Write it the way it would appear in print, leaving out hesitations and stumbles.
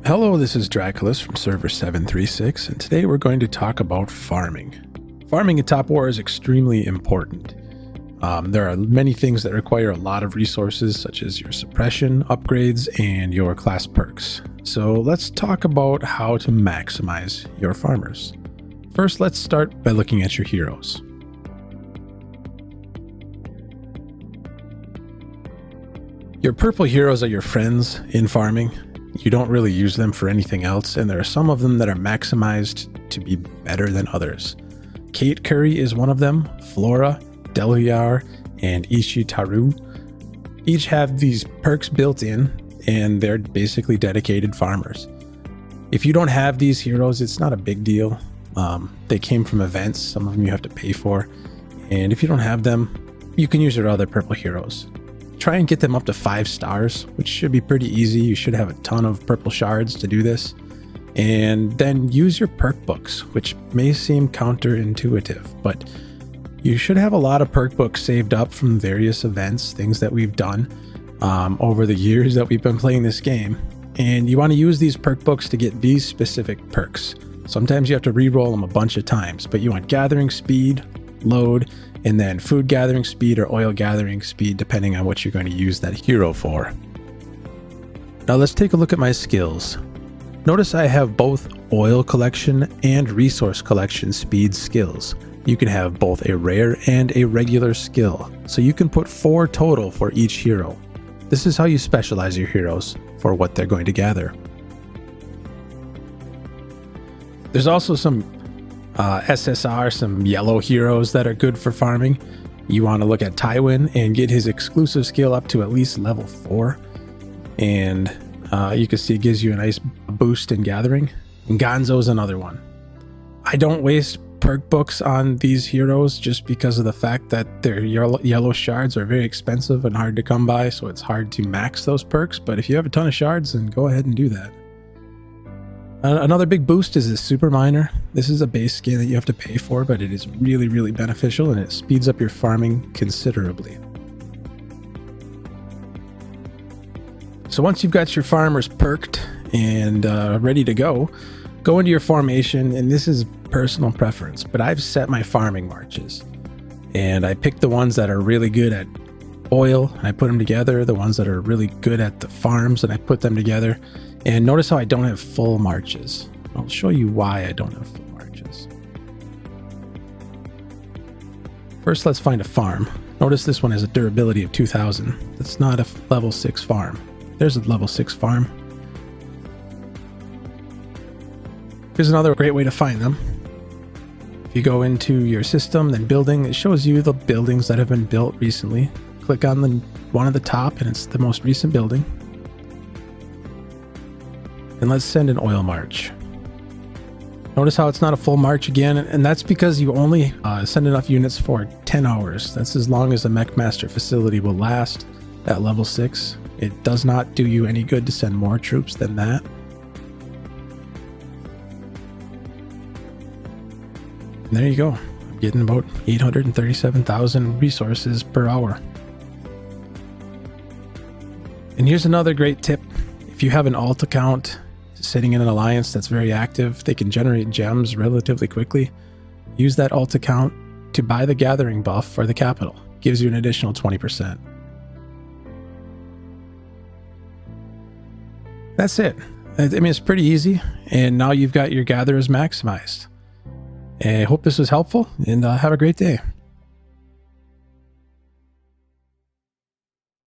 Hello, this is Draculus from server 736, and today we're going to talk about farming. Farming in TopWar is extremely important. There are many things that require a lot of resources, such as your suppression, upgrades, and your class perks. So let's talk about how to maximize your farmers. First, let's start by looking at your heroes. Your purple heroes are your friends in farming. You don't really use them for anything else, and there are some of them that are maximized to be better than others. Kate Curry is one of them. Flora, Delviar, and Ishitaru each have these perks built in, and they're basically dedicated farmers. If you don't have these heroes, it's not a big deal. They came from events, some of them you have to pay for, and if you don't have them, you can use your other purple heroes. Try and get them up to 5 stars, which should be pretty easy. You should have a ton of purple shards to do this. And then use your perk books, which may seem counterintuitive, but you should have a lot of perk books saved up from various events, things that we've done over the years that we've been playing this game. And you want to use these perk books to get these specific perks. Sometimes you have to re-roll them a bunch of times, but you want gathering speed, load, and then food gathering speed or oil gathering speed, depending on what you're going to use that hero for. Now let's take a look at my skills. Notice I have both oil collection and resource collection speed skills. You can have both a rare and a regular skill, so you can put 4 total for each hero. This is how you specialize your heroes for what they're going to gather. There's also some SSR, some yellow heroes that are good for farming. You want to look at Tywin and get his exclusive skill up to at least level 4. And you can see it gives you a nice boost in gathering. And Gonzo's another one. I don't waste perk books on these heroes just because of the fact that their yellow shards are very expensive and hard to come by, so it's hard to max those perks. But if you have a ton of shards, then go ahead and do that. Another big boost is this super miner. This is a base skin that you have to pay for, but it is really, really beneficial, and it speeds up your farming considerably. So once you've got your farmers perked and ready to go into your formation, and this is personal preference, but I've set my farming marches. And I pick the ones that are really good at oil, and I put them together. The ones that are really good at the farms, and I put them together. And notice how I don't have full marches. I'll show you why I don't have full marches. First, let's find a farm. Notice this one has a durability of 2000. That's not a level 6 farm. There's a level 6 farm. Here's another great way to find them. If you go into your system, then building, it shows you the buildings that have been built recently. Click on the one at the top, and it's the most recent building. And let's send an oil march. Notice how it's not a full march again, and that's because you only send enough units for 10 hours. That's as long as the Mech Master facility will last at level 6. It does not do you any good to send more troops than that. And there you go. I'm getting about 837,000 resources per hour. And here's another great tip. If you have an alt account sitting in an alliance that's very active, they can generate gems relatively quickly. Use that alt account to buy the gathering buff for the capital. Gives you an additional 20%. That's it. I mean, it's pretty easy, and now you've got your gatherers maximized. I hope this was helpful, and have a great day.